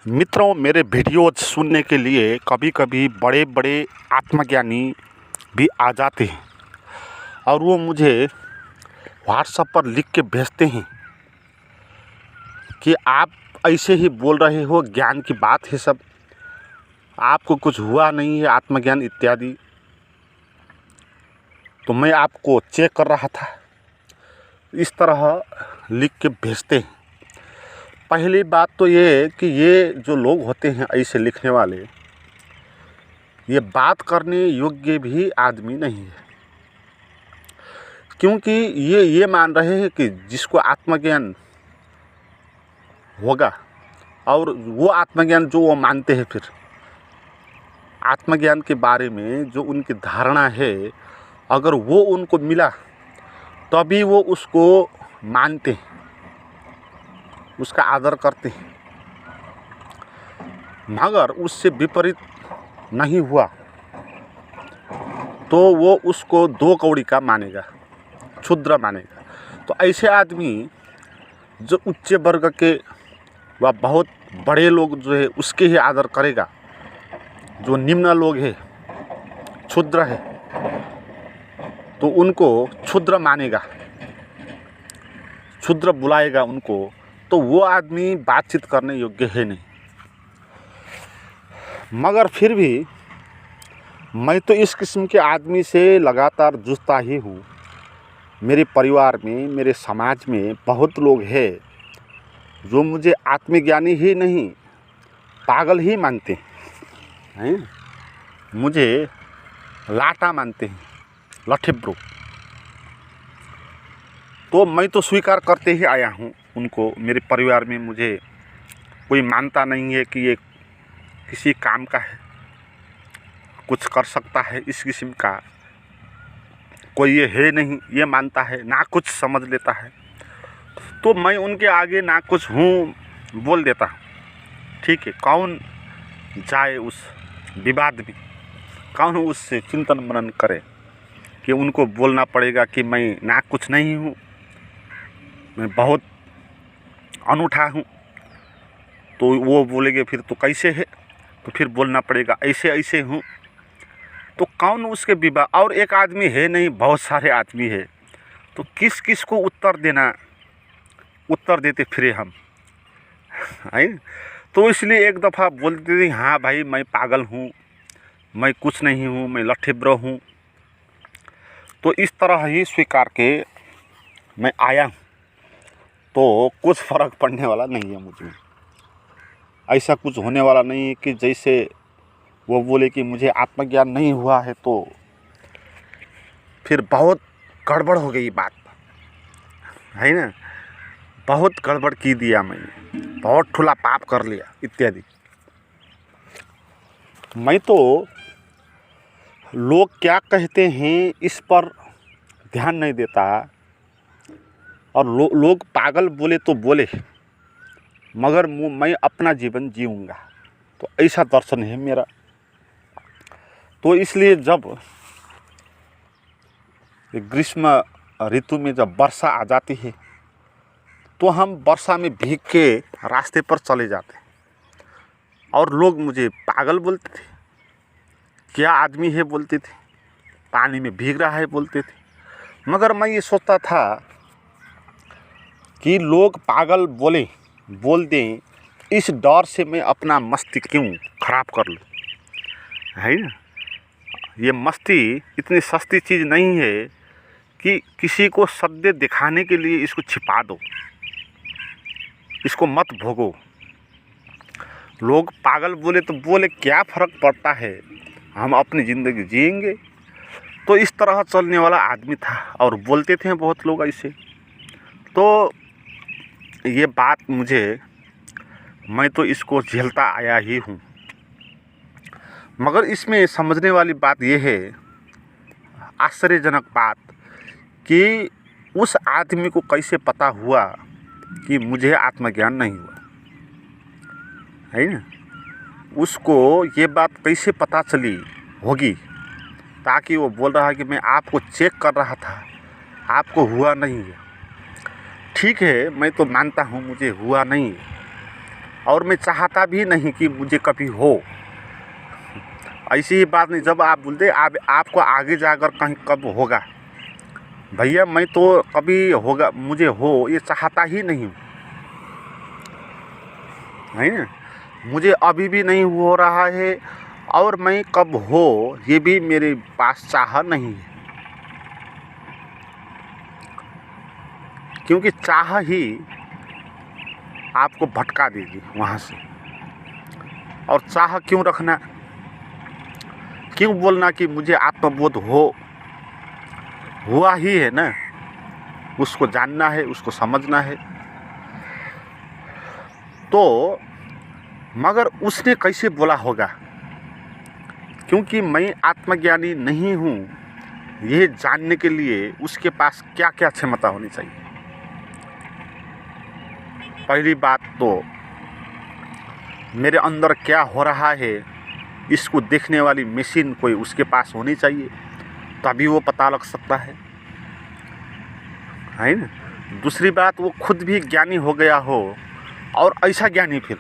मित्रों, मेरे वीडियोज़ सुनने के लिए कभी कभी बड़े बड़े आत्मज्ञानी भी आ जाते हैं और वो मुझे व्हाट्सएप पर लिख के भेजते हैं कि आप ऐसे ही बोल रहे हो, ज्ञान की बात है सब, आपको कुछ हुआ नहीं है, आत्मज्ञान इत्यादि। तो मैं आपको चेक कर रहा था, इस तरह लिख के भेजते हैं। पहली बात तो ये है कि ये जो लोग होते हैं ऐसे लिखने वाले, ये बात करने योग्य भी आदमी नहीं है, क्योंकि ये मान रहे हैं कि जिसको आत्मज्ञान होगा, और वो आत्मज्ञान जो वो मानते हैं, फिर आत्मज्ञान के बारे में जो उनकी धारणा है, अगर वो उनको मिला तभी वो उसको मानते हैं, उसका आदर करते हैं। मगर उससे विपरीत नहीं हुआ तो वो उसको दो कौड़ी का मानेगा, क्षुद्र मानेगा। तो ऐसे आदमी जो उच्च वर्ग के व बहुत बड़े लोग जो है उसके ही आदर करेगा, जो निम्न लोग है, क्षुद्र है, तो उनको क्षुद्र मानेगा, क्षुद्र बुलाएगा उनको, तो वो आदमी बातचीत करने योग्य है नहीं। मगर फिर भी मैं तो इस किस्म के आदमी से लगातार जूझता ही हूँ। मेरे परिवार में, मेरे समाज में बहुत लोग हैं जो मुझे आत्मज्ञानी ही नहीं, पागल ही मानते हैं, मुझे लाटा मानते हैं, लठेब्रो। तो मैं तो स्वीकार करते ही आया हूँ उनको। मेरे परिवार में मुझे कोई मानता नहीं है कि ये किसी काम का है, कुछ कर सकता है, इस किस्म का कोई ये है नहीं, ये मानता है, ना कुछ समझ लेता है। तो मैं उनके आगे ना कुछ हूँ बोल देता हूँ। ठीक है, कौन जाए उस विवाद में, कौन उससे चिंतन मनन करे कि उनको बोलना पड़ेगा कि मैं ना कुछ नहीं हूँ, मैं बहुत अनूठा हूँ। तो वो बोलेंगे फिर तो कैसे है, तो फिर बोलना पड़ेगा ऐसे ऐसे हूँ। तो कौन उसके विवाह, और एक आदमी है नहीं, बहुत सारे आदमी है, तो किस किस को उत्तर देते फिरे हम, है। तो इसलिए एक दफ़ा बोलते थे, हाँ भाई मैं पागल हूँ, मैं कुछ नहीं हूँ, मैं लठेब्रो हूँ। तो इस तरह ही स्वीकार के मैं आया हूँ। तो कुछ फ़र्क पड़ने वाला नहीं है मुझ में, ऐसा कुछ होने वाला नहीं है कि जैसे वो बोले कि मुझे आत्मज्ञान नहीं हुआ है तो फिर बहुत गड़बड़ हो गई बात, है ना, बहुत गड़बड़ की दिया मैंने, बहुत ठुला पाप कर लिया इत्यादि। मैं तो लोग क्या कहते हैं इस पर ध्यान नहीं देता, और लोग पागल बोले तो बोले, मगर मैं अपना जीवन जीऊँगा। तो ऐसा दर्शन है मेरा। तो इसलिए जब ग्रीष्म ऋतु में जब वर्षा आ जाती है तो हम वर्षा में भीग के रास्ते पर चले जाते, और लोग मुझे पागल बोलते थे, क्या आदमी है बोलते थे, पानी में भीग रहा है बोलते थे। मगर मैं ये सोचता था कि लोग पागल बोल दें, इस डर से मैं अपना मस्ती क्यों खराब कर लूँ, है ना। ये मस्ती इतनी सस्ती चीज़ नहीं है कि किसी को सद्य दिखाने के लिए इसको छिपा दो, इसको मत भोगो। लोग पागल बोले तो बोले, क्या फ़र्क पड़ता है, हम अपनी ज़िंदगी जिएंगे। तो इस तरह चलने वाला आदमी था, और बोलते थे बहुत लोग ऐसे। तो ये बात मैं तो इसको झेलता आया ही हूँ। मगर इसमें समझने वाली बात यह है, आश्चर्यजनक बात, कि उस आदमी को कैसे पता हुआ कि मुझे आत्मज्ञान नहीं हुआ, है ना। उसको ये बात कैसे पता चली होगी, ताकि वो बोल रहा है कि मैं आपको चेक कर रहा था, आपको हुआ नहीं है। ठीक है, मैं तो मानता हूँ मुझे हुआ नहीं है, और मैं चाहता भी नहीं कि मुझे कभी हो। ऐसी ही बात नहीं, जब आप बोलते आपको आगे जाकर कहीं कब होगा, भैया मैं तो कभी होगा मुझे हो ये चाहता ही नहीं हूँ, है ना। मुझे अभी भी नहीं हो रहा है और मैं कब हो ये भी मेरे पास चाह नहीं है, क्योंकि चाह ही आपको भटका देगी वहाँ से। और चाह क्यों रखना, क्यों बोलना कि मुझे आत्मबोध हुआ ही है ना, उसको जानना है, उसको समझना है। तो मगर उसने कैसे बोला होगा, क्योंकि मैं आत्मज्ञानी नहीं हूँ, यह जानने के लिए उसके पास क्या क्या क्षमता होनी चाहिए। पहली बात तो मेरे अंदर क्या हो रहा है इसको देखने वाली मशीन कोई उसके पास होनी चाहिए, तभी वो पता लग सकता है ना। दूसरी बात, वो खुद भी ज्ञानी हो गया हो, और ऐसा ज्ञानी, फिर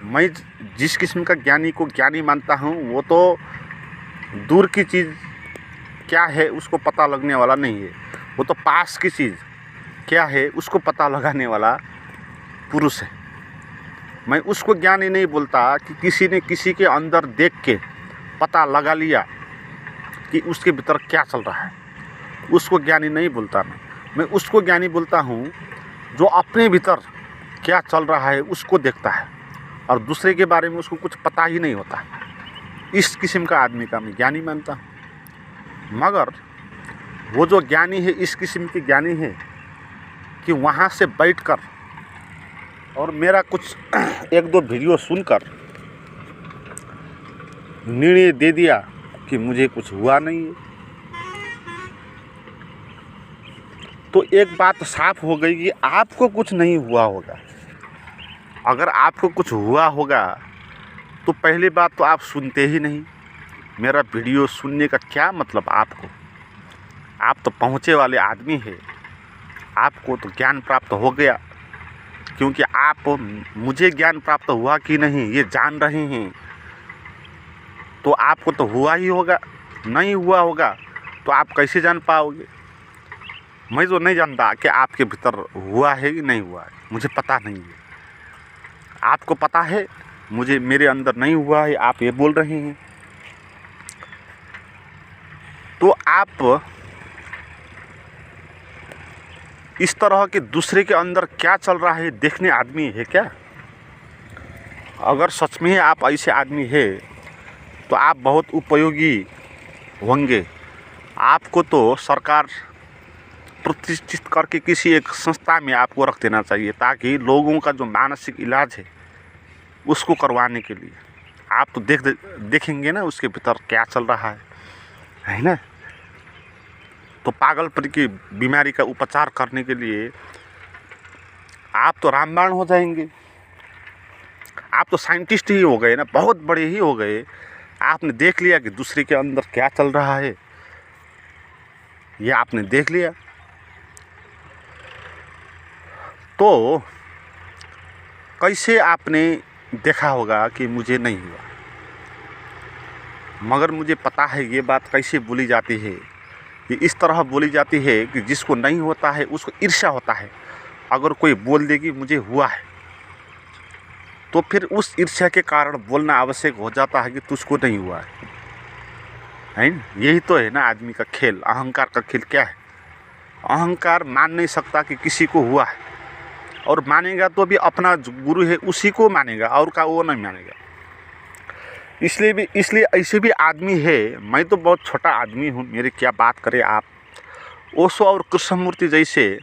मैं जिस किस्म का ज्ञानी को ज्ञानी मानता हूँ वो तो दूर की चीज़ क्या है उसको पता लगने वाला नहीं है, वो तो पास की चीज़ क्या है उसको पता लगाने वाला पुरुष है। मैं उसको ज्ञानी नहीं बोलता कि किसी ने किसी के अंदर देख के पता लगा लिया कि उसके भीतर क्या चल रहा है, उसको ज्ञानी नहीं बोलता। मैं उसको ज्ञानी बोलता हूँ जो अपने भीतर क्या चल रहा है उसको देखता है और दूसरे के बारे में उसको कुछ पता ही नहीं होता। इस किस्म का आदमी का मैं ज्ञानी मानता हूँ। मगर वो जो ज्ञानी है, इस किस्म के ज्ञानी है कि वहाँ से बैठकर और मेरा कुछ एक दो वीडियो सुनकर निर्णय दे दिया कि मुझे कुछ हुआ नहीं है, तो एक बात साफ हो गई कि आपको कुछ नहीं हुआ होगा। अगर आपको कुछ हुआ होगा तो पहली बात तो आप सुनते ही नहीं। मेरा वीडियो सुनने का क्या मतलब आपको, आप तो पहुँचे वाले आदमी हैं, आपको तो ज्ञान प्राप्त हो गया, क्योंकि आप मुझे ज्ञान प्राप्त हुआ कि नहीं ये जान रहे हैं, तो आपको तो हुआ ही होगा। नहीं हुआ होगा तो आप कैसे जान पाओगे। मैं तो नहीं जानता कि आपके भीतर हुआ है कि नहीं हुआ है, मुझे पता नहीं है। आपको पता है, मुझे मेरे अंदर नहीं हुआ है, आप ये बोल रहे हैं। तो आप इस तरह के दूसरे के अंदर क्या चल रहा है देखने आदमी है क्या? अगर सच में आप ऐसे आदमी है तो आप बहुत उपयोगी होंगे। आपको तो सरकार प्रतिष्ठित करके किसी एक संस्था में आपको रख देना चाहिए, ताकि लोगों का जो मानसिक इलाज है उसको करवाने के लिए। आप तो देखेंगे ना उसके भीतर क्या चल रहा है ना। तो पागलपन की बीमारी का उपचार करने के लिए आप तो रामबाण हो जाएंगे, आप तो साइंटिस्ट ही हो गए ना, बहुत बड़े ही हो गए। आपने देख लिया कि दूसरे के अंदर क्या चल रहा है, ये आपने देख लिया। तो कैसे आपने देखा होगा कि मुझे नहीं हुआ, मगर मुझे पता है ये बात कैसे बोली जाती है। ये इस तरह बोली जाती है कि जिसको नहीं होता है उसको ईर्ष्या होता है। अगर कोई बोल दे कि मुझे हुआ है तो फिर उस ईर्ष्या के कारण बोलना आवश्यक हो जाता है कि तुझको नहीं हुआ है ना। यही तो है ना आदमी का खेल, अहंकार का खेल क्या है। अहंकार मान नहीं सकता कि किसी को हुआ है, और मानेगा तो भी अपना जो गुरु है उसी को मानेगा, और का वो नहीं मानेगा। इसलिए ऐसे भी आदमी है। मैं तो बहुत छोटा आदमी हूँ, मेरी क्या बात करें आप। ओशो और कृष्णमूर्ति जैसे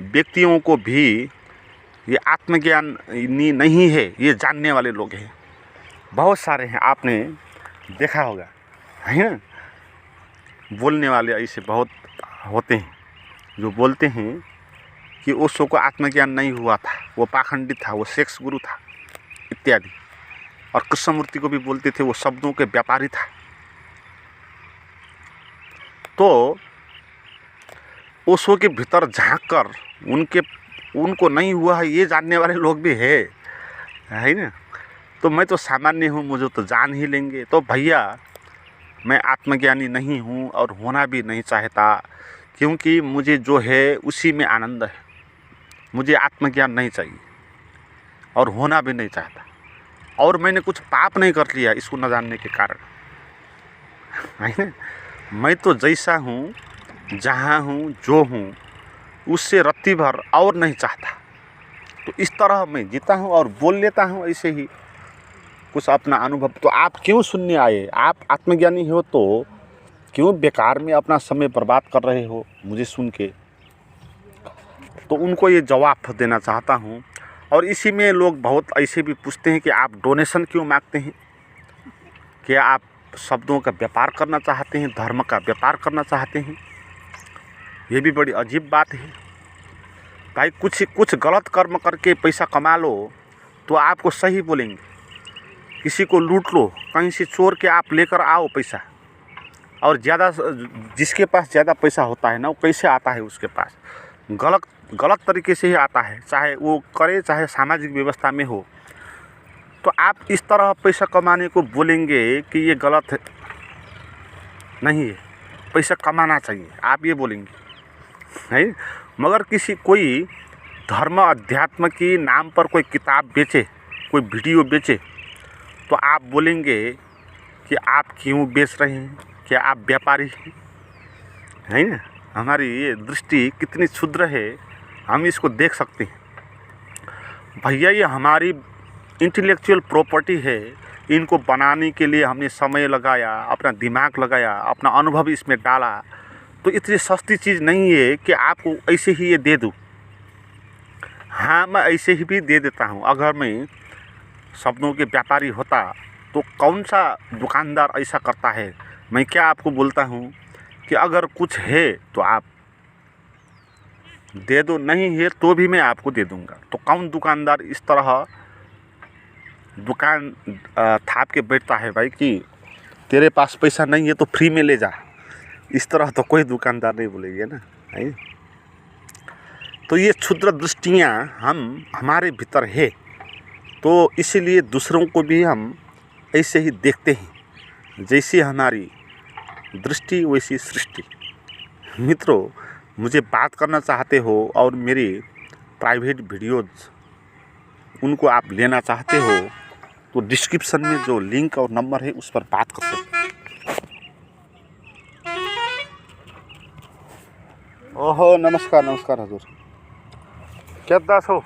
व्यक्तियों को भी ये आत्मज्ञान नहीं है ये जानने वाले लोग हैं, बहुत सारे हैं, आपने देखा होगा, है ना। बोलने वाले ऐसे बहुत होते हैं जो बोलते हैं कि ओशो को आत्मज्ञान नहीं हुआ था, वो पाखंडी था, वो सेक्स गुरु था इत्यादि। और कृष्णमूर्ति को भी बोलते थे वो शब्दों के व्यापारी था। तो ओशो के भीतर झांक कर उनको नहीं हुआ है ये जानने वाले लोग भी है। है ना। तो मैं तो सामान्य हूँ, मुझे तो जान ही लेंगे। तो भैया मैं आत्मज्ञानी नहीं हूँ और होना भी नहीं चाहता, क्योंकि मुझे जो है उसी में आनंद है। मुझे आत्मज्ञान नहीं चाहिए और होना भी नहीं चाहता। और मैंने कुछ पाप नहीं कर लिया इसको न जानने के कारण, है ना। मैं तो जैसा हूँ, जहाँ हूँ, जो हूँ, उससे रत्ती भर और नहीं चाहता। तो इस तरह मैं जीता हूँ और बोल लेता हूँ ऐसे ही कुछ अपना अनुभव। तो आप क्यों सुनने आए? आप आत्मज्ञानी हो तो क्यों बेकार में अपना समय बर्बाद कर रहे हो मुझे सुन के? तो उनको ये जवाब देना चाहता हूँ। और इसी में लोग बहुत ऐसे भी पूछते हैं कि आप डोनेशन क्यों मांगते हैं? क्या आप शब्दों का व्यापार करना चाहते हैं, धर्म का व्यापार करना चाहते हैं? ये भी बड़ी अजीब बात है भाई। कुछ गलत कर्म करके पैसा कमा लो तो आपको सही बोलेंगे। किसी को लूट लो, कहीं से चोर के आप लेकर आओ पैसा, और ज़्यादा जिसके पास ज़्यादा पैसा होता है ना, वो कैसे आता है उसके पास? गलत तरीके से ही आता है, चाहे वो करे चाहे सामाजिक व्यवस्था में हो। तो आप इस तरह पैसा कमाने को बोलेंगे कि ये गलत है? नहीं है, पैसा कमाना चाहिए, आप ये बोलेंगे, है। मगर कोई धर्म अध्यात्म की नाम पर कोई किताब बेचे, कोई वीडियो बेचे, तो आप बोलेंगे कि आप क्यों बेच रहे हैं, क्या आप व्यापारी हैं? है ना। हमारी ये दृष्टि कितनी क्षुद्र है, हम इसको देख सकते हैं। भैया ये हमारी इंटेलेक्चुअल प्रॉपर्टी है, इनको बनाने के लिए हमने समय लगाया, अपना दिमाग लगाया, अपना अनुभव इसमें डाला। तो इतनी सस्ती चीज़ नहीं है कि आपको ऐसे ही ये दे दूँ। हाँ, मैं ऐसे ही भी दे देता हूँ। अगर मैं शब्दों के व्यापारी होता तो कौन सा दुकानदार ऐसा करता है? मैं क्या आपको बोलता हूँ कि अगर कुछ है तो आप दे दो, नहीं है तो भी मैं आपको दे दूँगा। तो कौन दुकानदार इस तरह दुकान थाप के बैठता है भाई कि तेरे पास पैसा नहीं है तो फ्री में ले जा? इस तरह तो कोई दुकानदार नहीं बोलेगा ना, है। तो ये क्षुद्र दृष्टियाँ हमारे भीतर है, तो इसीलिए दूसरों को भी हम ऐसे ही देखते हैं। जैसी हमारी दृष्टि वैसी सृष्टि। मित्रों, मुझे बात करना चाहते हो और मेरी प्राइवेट वीडियोज़ उनको आप लेना चाहते हो तो डिस्क्रिप्शन में जो लिंक और नंबर है उस पर बात कर सकते हैं। ओहो, नमस्कार हजूर, क्या दास हो?